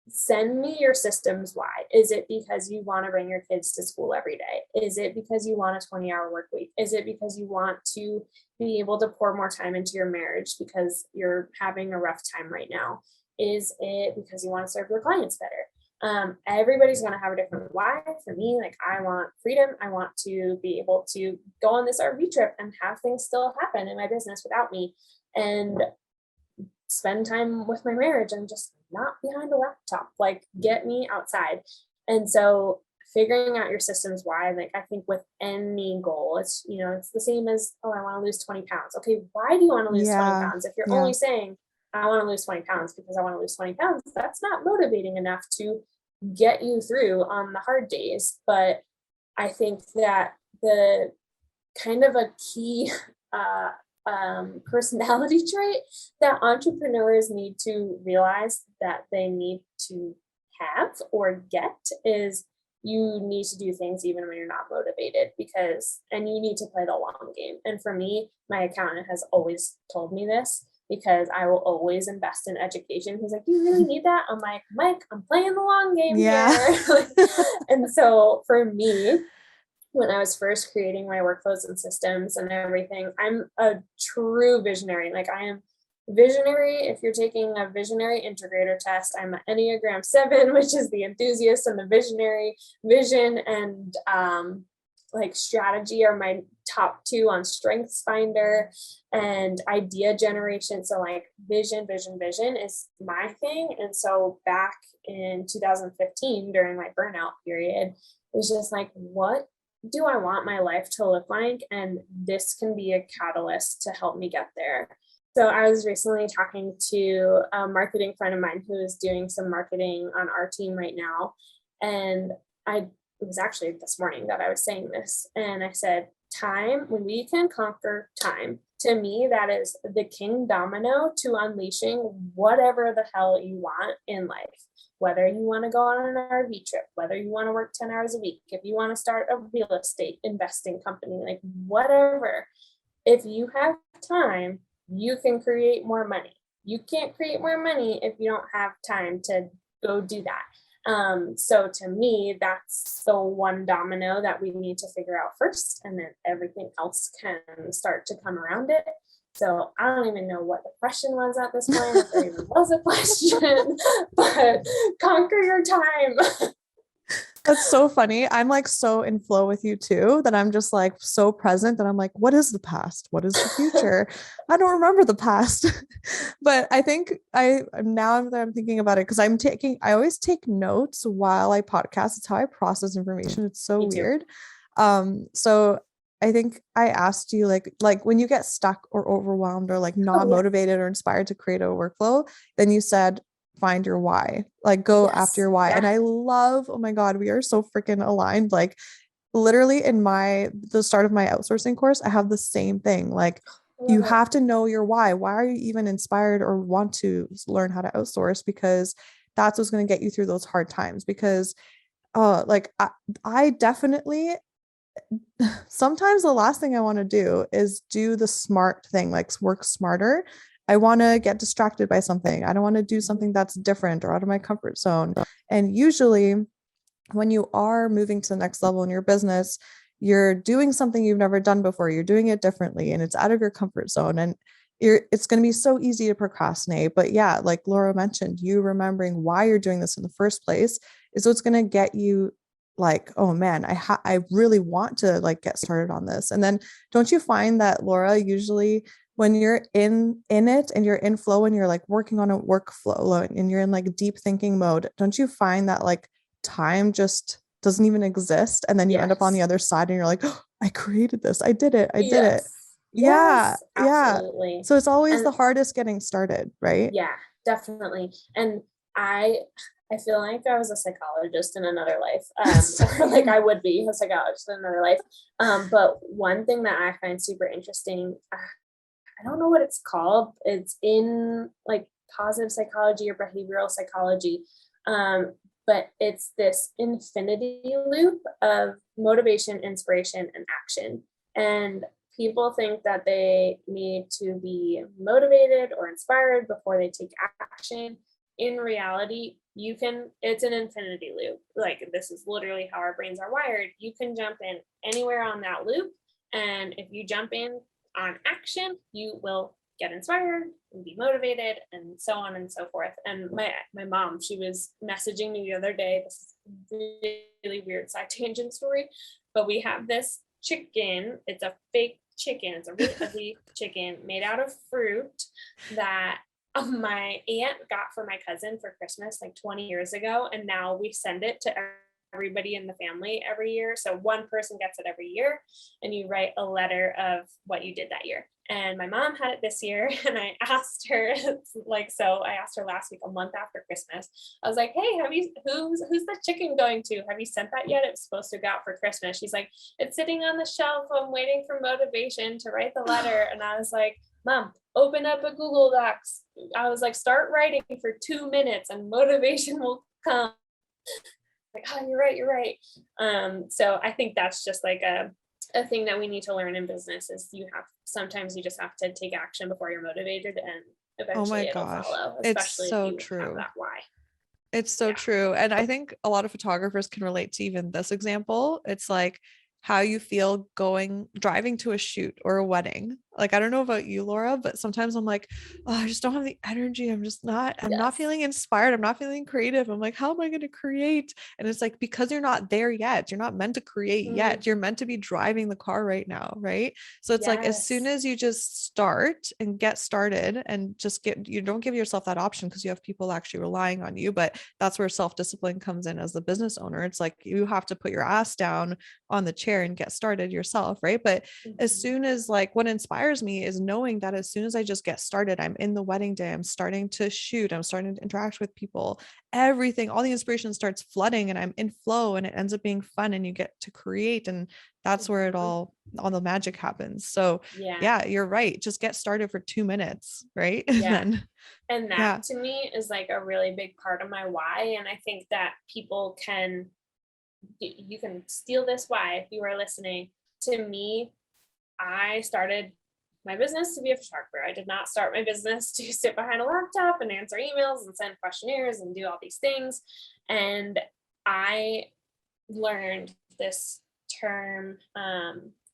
send me your systems why. Is it because you want to bring your kids to school every day? Is it because you want a 20-hour work week? Is it because you want to be able to pour more time into your marriage because you're having a rough time right now? Is it because you want to serve your clients better? Everybody's going to have a different why. For me, like I want freedom. I want to be able to go on this RV trip and have things still happen in my business without me. And spend time with my marriage and just not behind a laptop, like get me outside. And so figuring out your systems why, like I think with any goal, it's the same as, oh, I want to lose 20 pounds. Okay, why do you want to lose 20 pounds? If you're only saying I want to lose 20 pounds because I want to lose 20 pounds, that's not motivating enough to get you through on the hard days. But I think that the kind of a key personality trait that entrepreneurs need to realize that they need to have or get is you need to do things even when you're not motivated and you need to play the long game. And for me, my accountant has always told me this because I will always invest in education. He's like, you really need that? I'm like, Mike, I'm playing the long game here. And so for me, when I was first creating my workflows and systems and everything, I'm a true visionary. Like I am visionary. If you're taking a visionary integrator test, I'm an Enneagram 7, which is the enthusiast, and the visionary. Vision and like strategy are my top two on Strengths Finder, and idea generation. So like vision is my thing. And so back in 2015, during my burnout period, it was just like, what do I want my life to look like? And this can be a catalyst to help me get there. So I was recently talking to a marketing friend of mine who is doing some marketing on our team right now. And it was actually this morning that I was saying this. And I said, time, when we can conquer time, to me, that is the king domino to unleashing whatever the hell you want in life. Whether you want to go on an RV trip, whether you want to work 10 hours a week, if you want to start a real estate investing company, like whatever, if you have time, you can create more money. You can't create more money if you don't have time to go do that. So to me, that's the one domino that we need to figure out first, and then everything else can start to come around it. So I don't even know what the question was at this point, if there even was a question, but conquer your time. That's so funny. I'm like so in flow with you too that I'm just like so present that I'm like, what is the past? What is the future? I don't remember the past. But I think now that I'm thinking about it, because I always take notes while I podcast. It's how I process information. It's so Me too. weird. So I think I asked you like when you get stuck or overwhelmed or like Oh not yeah. motivated or inspired to create a workflow, then you said find your why, like go after Yes. your why. And Yeah. I love, oh my God, we are so freaking aligned. Like literally in the start of my outsourcing course, I have the same thing. Like I you love it. have to know your why. Why are you even inspired or want to learn how to outsource? Because that's what's going to get you through those hard times. Because like I definitely sometimes the last thing I want to do is do the smart thing, like work smarter. I want to get distracted by something. I don't want to do Mhm. something that's different or out of my comfort zone. And usually, when you are moving to the next level in your business, you're doing something you've never done before. You're doing it differently and it's out of your comfort zone. And it's going to be so easy to procrastinate. But yeah, like Laura mentioned, you remembering why you're doing this in the first place is what's going to get you like, oh man, I really want to like get started on this. And then don't you find that Laura, usually when you're in it and you're in flow and you're like working on a workflow and you're in like deep thinking mode, don't you find that like time just doesn't even exist and then you end up on the Yes. other side and you're like, oh, I created this. I did it. Yes. Yeah, Yes, yeah. absolutely. So it's always And the hardest getting started, right? yeah, definitely. And I I feel like I was a psychologist in another life. Or like Same. I would be a psychologist in another life. But one thing that I find super interesting, I don't know what it's called. It's in like positive psychology or behavioral psychology. Um, but it's this infinity loop of motivation, inspiration, and action. And people think that they need to be motivated or inspired before they take action. In reality, it's an infinity loop. Like, this is literally how our brains are wired. You can jump in anywhere on that loop. And if you jump in on action, you will get inspired and be motivated and so on and so forth. And my mom, she was messaging me the other day. This is a really weird side tangent story, but we have this chicken. It's a fake chicken. It's a really ugly chicken made out of fruit that my aunt got for my cousin for Christmas like 20 years ago. And now we send it to everybody in the family every year. So one person gets it every year, and you write a letter of what you did that year. And my mom had it this year, and I asked her, I asked her last week, a month after Christmas. I was like, "Hey, who's the chicken going to? Have you sent that yet? It's supposed to go out for Christmas." She's like, "It's sitting on the shelf. I'm waiting for motivation to write the letter." And I was like, "Mom, open up a Google Docs." I was like, "Start writing for 2 minutes, and motivation will come." Like, oh, you're right. So I think that's just like a thing that we need to learn in business is sometimes you just have to take action before you're motivated, and Oh my eventually it'll gosh. follow, It's especially if so you have true. that why. It's so Yeah. true. And I think a lot of photographers can relate to even this example. It's like how you feel driving to a shoot or a wedding. Like, I don't know about you, Laura, but sometimes I'm like, oh, I just don't have the energy. I'm not Yes. feeling inspired. I'm not feeling creative. I'm like, how am I going to create? And it's like, because you're not there yet. You're not meant to create Mhm. yet. You're meant to be driving the car right now. Right. So it's like, as soon Yes. as you just start and get started and you don't give yourself that option because you have people actually relying on you, but that's where self-discipline comes in as the business owner. It's like you have to put your ass down on the chair and get started yourself, right? But as Mhm. soon as like what inspires me is knowing that as soon as I just get started, I'm in the wedding day, I'm starting to shoot, I'm starting to interact with people, everything, all the inspiration starts flooding and I'm in flow and it ends up being fun and you get to create, and that's where Mhm. all the magic happens. So Yeah. yeah, you're right. Just get started for 2 minutes, right? And Yeah. then And that yeah. to me is like a really big part of my why. And I think that you can steal this why if you are listening. To me, I started my business to be a photographer. I did not start my business to sit behind a laptop and answer emails and send questionnaires and do all these things. And I learned this term.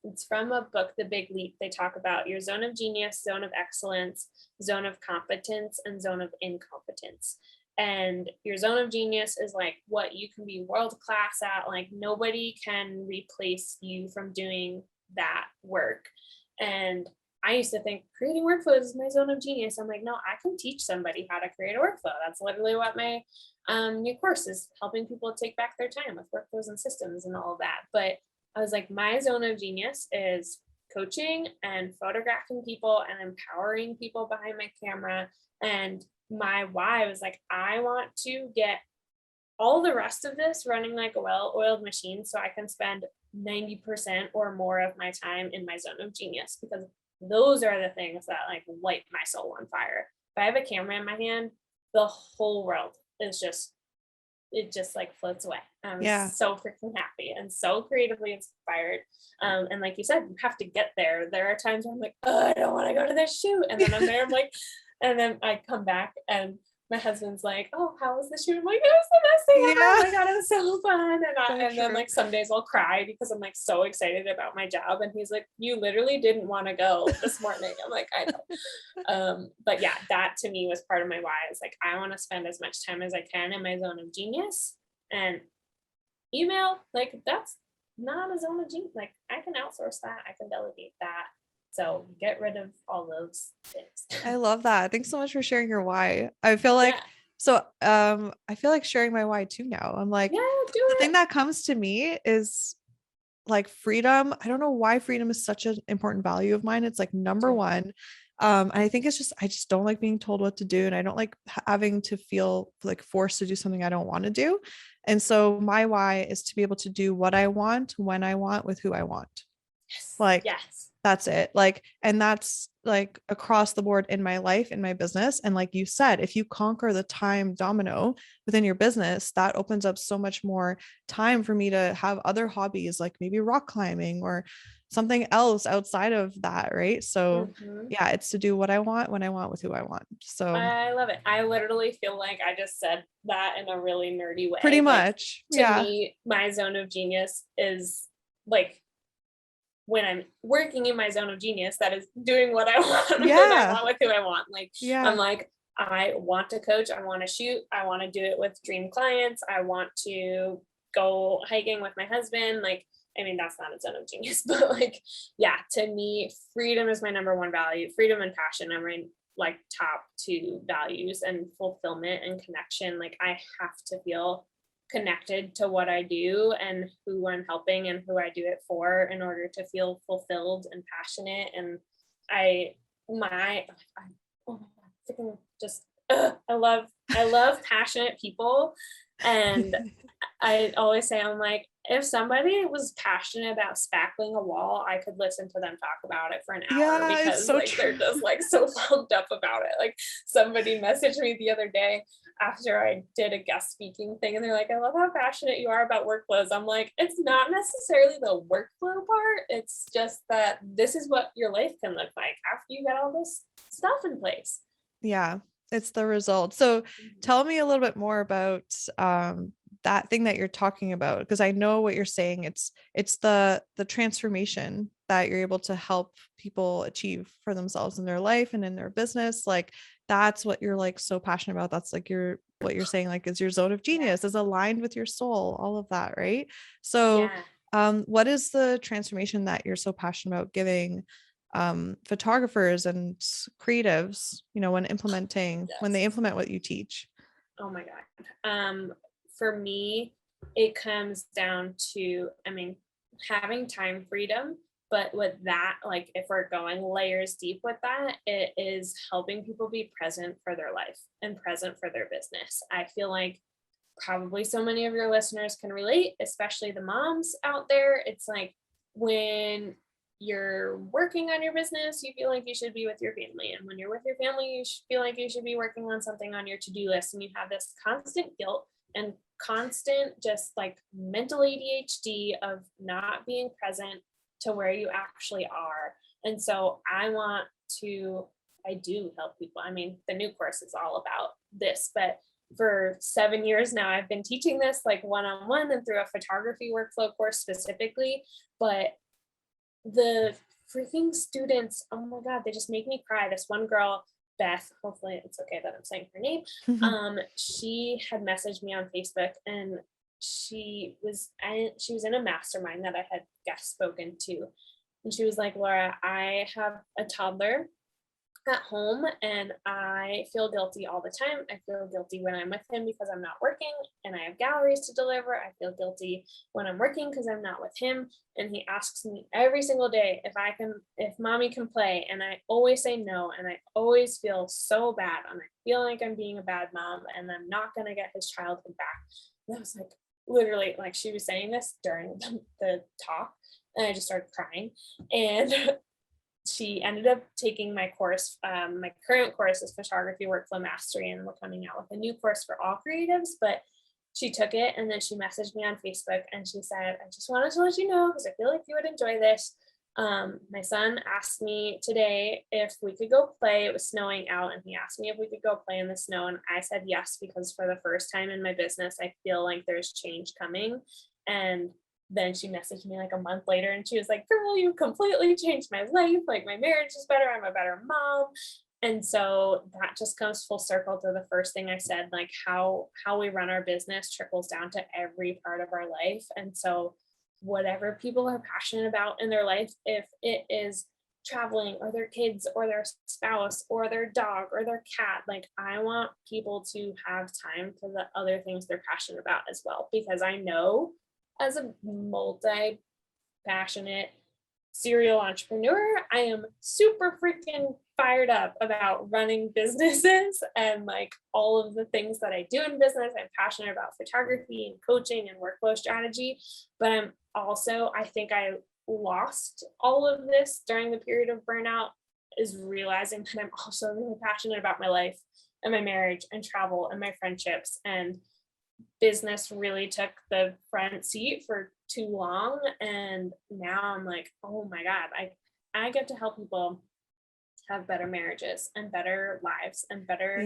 It's from a book, The Big Leap. They talk about your zone of genius, zone of excellence, zone of competence, and zone of incompetence. And your zone of genius is like what you can be world class at. Like nobody can replace you from doing that work. And I used to think creating workflows is my zone of genius. I'm like, no, I can teach somebody how to create a workflow. That's literally what my new course is, helping people take back their time with workflows and systems and all of that. But I was like, my zone of genius is coaching and photographing people and empowering people behind my camera. And my why was like, I want to get all the rest of this running like a well-oiled machine so I can spend 90% or more of my time in my zone of genius, because those are the things that like light my soul on fire. If I have a camera in my hand, the whole world is just, it just like floats away. I'm Yeah. so freaking happy and so creatively inspired. And like you said, you have to get there. There are times where I'm like, oh, I don't want to go to this shoot. And then I'm there, I'm like, and then I come back and my husband's like, oh, how was the shoot? I'm like, it was the best thing ever. Oh my God, it was so fun. And then like some days I'll cry because I'm like so excited about my job. And he's like, you literally didn't want to go this morning. I'm like, I know. But yeah, that to me was part of my why. Is like, I want to spend as much time as I can in my zone of genius. And email, like that's not a zone of genius. Like I can outsource that. I can delegate that. So get rid of all those things. I love that. Thanks so much for sharing your why. I feel like Yeah. I feel like sharing my why too now. I'm like, Yeah, do the it. thing that comes to me is like freedom. I don't know why freedom is such an important value of mine. It's like number one. And I think it's just, I just don't like being told what to do. And I don't like having to feel like forced to do something I don't want to do. And so my why is to be able to do what I want, when I want, with who I want. Yes. Like, Yes. that's it. Like, and that's like across the board in my life, in my business. And like you said, if you conquer the time domino within your business, that opens up so much more time for me to have other hobbies, like maybe rock climbing or something else outside of that. Right. So yeah, it's to do what I want, when I want, with who I want. So I love it. I literally feel like I just said that in a really nerdy way. pretty Like much. to Yeah. me, my zone of genius is like when I'm working in my zone of genius, that is doing what I want when I Yeah. want with who I want. Like I'm Yeah. like, I want to coach, I want to shoot, I want to do it with dream clients, I want to go hiking with my husband. Like, I mean, that's not a zone of genius, but like, yeah, to me, freedom is my number one value. Freedom and passion are my like top two values, and fulfillment and connection. Like I have to feel connected to what I do and who I'm helping and who I do it for in order to feel fulfilled and passionate. And I, my, I, oh my God, freaking just, I love passionate people. And I always say, I'm like, if somebody was passionate about spackling a wall, I could listen to them talk about it for an hour, Yeah. It's because so like true. they're just like so pumped up about it. Like somebody messaged me the other day after I did a guest speaking thing, and they're like, I love how passionate you are about workflows. I'm like, it's not necessarily the workflow part. It's just that this is what your life can look like after you get all this stuff in place. Yeah, it's the result. So tell me a little bit more about that thing that you're talking about, because I know what you're saying. It's the transformation that you're able to help people achieve for themselves in their life and in their business. Like that's what you're like so passionate about. That's like what you're saying, like is your zone of genius, is aligned with your soul, all of that, right? So what is the transformation that you're so passionate about giving photographers and creatives, when when they implement what you teach? Oh my God. For me, it comes down to, I mean, having time freedom, but with that, like if we're going layers deep with that, it is helping people be present for their life and present for their business. I feel like probably so many of your listeners can relate, especially the moms out there. It's like when you're working on your business, you feel like you should be with your family. And when you're with your family, you should feel like you should be working on something on your to-do list. And you have this constant guilt and constant just like mental ADHD of not being present to where you actually are. And so I do help people. I mean, the new course is all about this, but for 7 years now, I've been teaching this like one-on-one and through a photography workflow course specifically. But the freaking students, oh my God, they just make me cry. This one girl, Beth, hopefully it's okay that I'm saying her name. She had messaged me on Facebook, and she was in a mastermind that I had guest spoken to. And she was like, Laura, I have a toddler at home and I feel guilty all the time. I feel guilty when I'm with him because I'm not working and I have galleries to deliver. I feel guilty when I'm working because I'm not with him. And he asks me every single day if mommy can play. And I always say no. And I always feel so bad. And I feel like I'm being a bad mom and I'm not going to get his childhood back. And I was like, literally, like, she was saying this during the talk, and I just started crying. And she ended up taking my course. My current course is photography workflow mastery, and we're coming out with a new course for all creatives. But she took it, and then she messaged me on Facebook, and she said, I just wanted to let you know because I feel like you would enjoy this. My son asked me today if we could go play. It was snowing out, and he asked me if we could go play in the snow, and I said yes, because for the first time in my business, I feel like there's change coming. And then she messaged me like a month later, and she was like, girl, you completely changed my life. Like, my marriage is better. I'm a better mom. And so that just comes full circle to the first thing I said, like how we run our business trickles down to every part of our life. And so whatever people are passionate about in their life, if it is traveling or their kids or their spouse or their dog or their cat, like, I want people to have time for the other things they're passionate about as well, because I know as a multi-passionate serial entrepreneur, I am super freaking fired up about running businesses and like all of the things that I do in business. I'm passionate about photography and coaching and workflow strategy, but I'm also, I think I lost all of this during the period of burnout, is realizing that I'm also really passionate about my life and my marriage and travel and my friendships, and business really took the front seat for too long. And now I'm like, oh my God, I get to help people have better marriages and better lives and better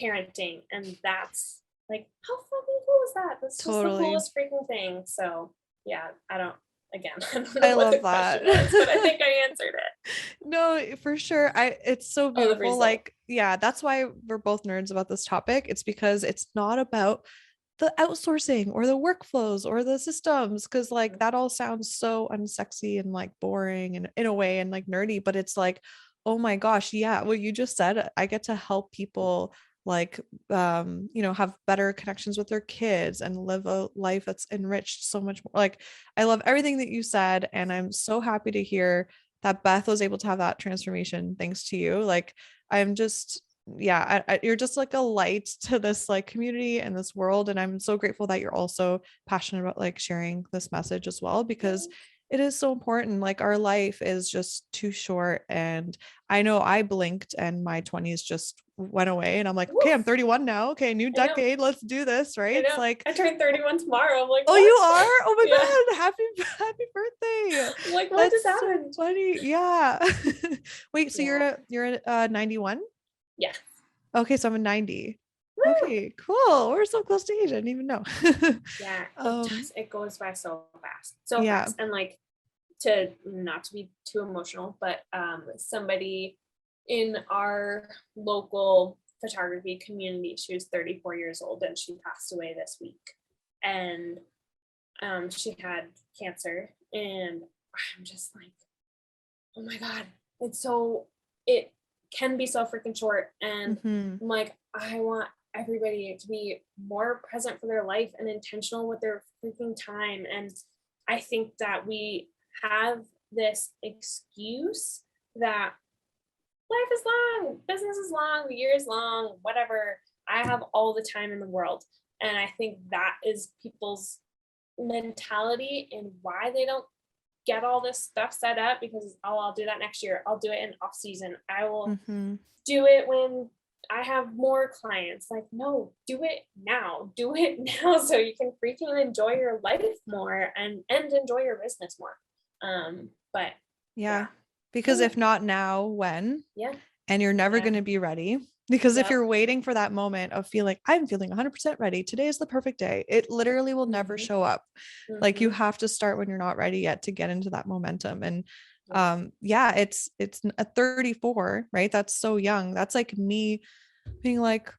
parenting. And that's like, how fucking cool is that? That's just the coolest freaking thing. So yeah, I don't know what the question was, but I think I answered it. No, for sure. It's so beautiful. Like, yeah, that's why we're both nerds about this topic. It's because it's not about the outsourcing or the workflows or the systems, because like that all sounds so unsexy and like boring and in a way and like nerdy, but it's like, oh my gosh, yeah, what you just said, I get to help people like have better connections with their kids and live a life that's enriched so much more. Like, I love everything that you said, and I'm so happy to hear that Beth was able to have that transformation thanks to you. Like, I'm just, yeah, you're just like a light to this like community and this world. And I'm so grateful that you're also passionate about like sharing this message as well, because it is so important. Like, our life is just too short. And I know I blinked and my 20s just went away, and I'm like, okay, I'm 31 now. Okay, new decade. Let's do this. Right. It's like, I turned 31 tomorrow. I'm like, oh, you are? Oh my God. Happy birthday. I'm like, what just happened? So funny. Yeah. Wait, so you're 91? Yeah. Okay, so I'm a 90. Woo! Okay, cool. We're so close to age. I didn't even know. Yeah, it goes by so fast. And like, not to be too emotional, but somebody in our local photography community, she was 34 years old and she passed away this week. And she had cancer, and I'm just like, oh my God, it can be so freaking short. And I'm like, I want everybody to be more present for their life and intentional with their freaking time. And I think that we have this excuse that life is long, business is long, the year is long, whatever. I have all the time in the world. And I think that is people's mentality and why they don't get all this stuff set up, because I'll do that next year. I'll do it in off season. I will do it when I have more clients. Like, no, do it now. Do it now so you can freaking enjoy your life more and enjoy your business more. But yeah. Because if not now, when? Yeah. And you're never going to be ready. Because if you're waiting for that moment of I'm feeling 100% ready, today is the perfect day, it literally will never show up. Like, you have to start when you're not ready yet to get into that momentum. And Yeah, it's a 34, right? That's so young. That's like me being like,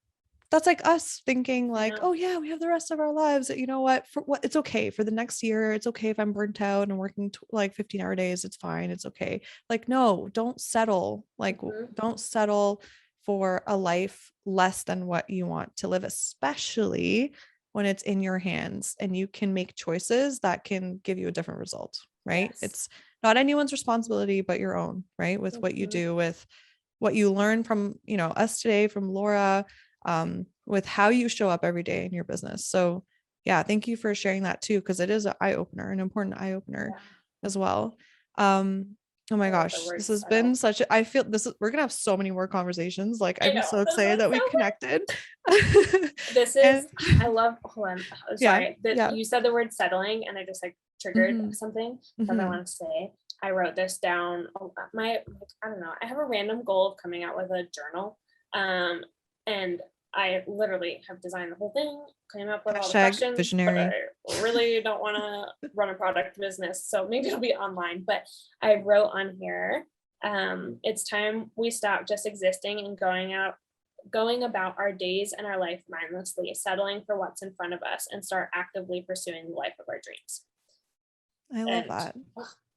that's like us thinking like, oh yeah, we have the rest of our lives. You know what? For what, it's okay for the next year. It's okay if I'm burnt out and working like 15-hour days. It's fine. It's okay. Like, no, don't settle. Like, don't settle for a life less than what you want to live, especially when it's in your hands and you can make choices that can give you a different result, right? Yes. It's not anyone's responsibility but your own, right? With what you do, with what you learn from, you know, us today, from Laura, with how you show up every day in your business. So yeah, thank you for sharing that too, because it is an eye opener, an important eye opener as well. Oh my gosh, this has been such a, I feel this is, we're gonna have so many more conversations. Like I'm so excited that we connected. This is, I love, hold on, sorry. You said the word settling and I just like triggered something that I want to say. I wrote this down. I don't know, I have a random goal of coming out with a journal. And I literally have designed the whole thing, came up with all the questions, visionary. But I really don't want to run a product business, so maybe it'll be online. But I wrote on here, it's time we stop just existing and going about our days and our life mindlessly, settling for what's in front of us, and start actively pursuing the life of our dreams. I love that.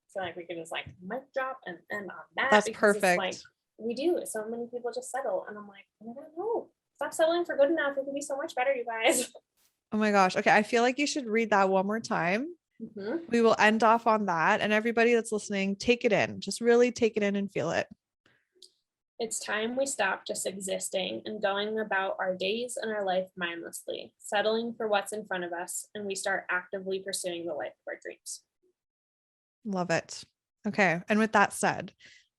So like we can just like mic drop and on that. That's perfect. It's like, we do. So many people just settle, and I'm like, I don't know. Stop settling for good enough. It can be so much better, you guys. Oh my gosh. Okay. I feel like you should read that one more time. We will end off on that. And everybody that's listening, take it in. Just really take it in and feel it. It's time we stop just existing and going about our days and our life mindlessly, settling for what's in front of us, and we start actively pursuing the life of our dreams. Love it. Okay. And with that said,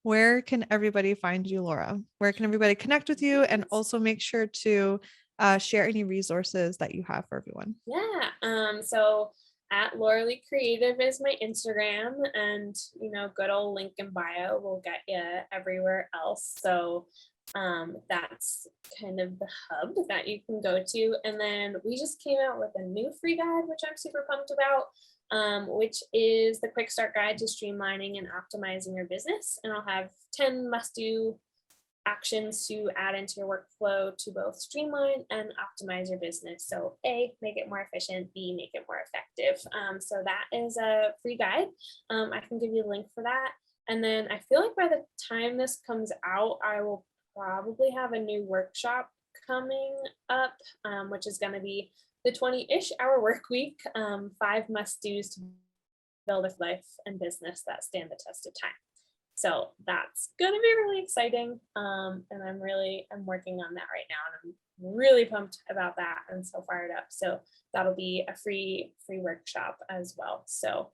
where can everybody find you, Laura? Where can everybody connect with you? And also make sure to share any resources that you have for everyone. Yeah. So at Laura Lee Creative is my Instagram, and, you know, good old link in bio will get you everywhere else. So that's kind of the hub that you can go to. And then we just came out with a new free guide, which I'm super pumped about. Which is the quick start guide to streamlining and optimizing your business. And I'll have 10 must-do actions to add into your workflow to both streamline and optimize your business. So A, make it more efficient, B, make it more effective. So that is a free guide. I can give you a link for that. And then I feel like by the time this comes out, I will probably have a new workshop coming up, which is going to be the 20-ish hour work week, 5 must-dos to build a life and business that stand the test of time. So that's going to be really exciting. And I'm working on that right now, and I'm really pumped about that and so fired up. So that'll be a free workshop as well. So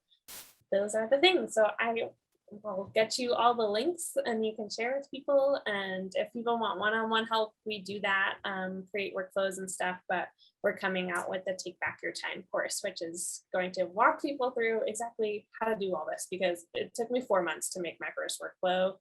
those are the things. So I will get you all the links and you can share with people. And if people want one-on-one help, we do that, create workflows and stuff. But we're coming out with the Take Back Your Time course, which is going to walk people through exactly how to do all this, because it took me 4 months to make my first workflow,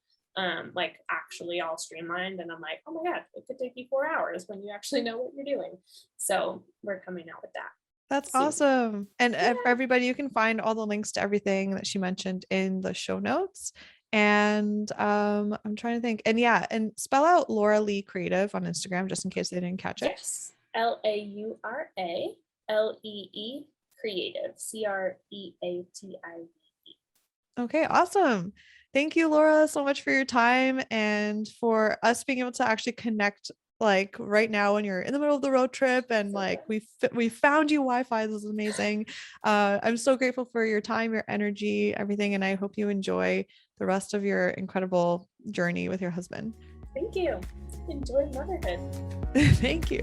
like actually all streamlined. And I'm like, oh my God, it could take you 4 hours when you actually know what you're doing. So we're coming out with that. That's awesome. And everybody, you can find all the links to everything that she mentioned in the show notes. And I'm trying to think. And yeah, and spell out Laura Lee Creative on Instagram, just in case they didn't catch it. Yes. LAURALEE Creative, CREATIVE. Okay, awesome. Thank you, Laura, so much for your time and for us being able to actually connect, like right now when you're in the middle of the road trip, and like we found you Wi-Fi. This is amazing. I'm so grateful for your time, your energy, everything, and I hope you enjoy the rest of your incredible journey with your husband. Thank you. Enjoy motherhood. Thank you.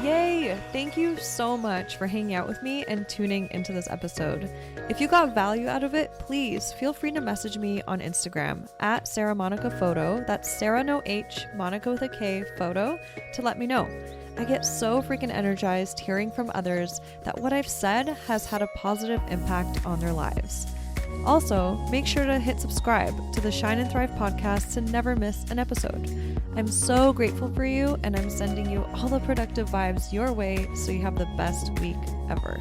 Yay! Thank you so much for hanging out with me and tuning into this episode. If you got value out of it, please feel free to message me on Instagram at Sarah Monica Photo. That's Sarah no H, Monica with a K, photo, to let me know. I get so freaking energized hearing from others that what I've said has had a positive impact on their lives. Also, make sure to hit subscribe to the Shine and Thrive podcast to never miss an episode. I'm so grateful for you, and I'm sending you all the productive vibes your way so you have the best week ever.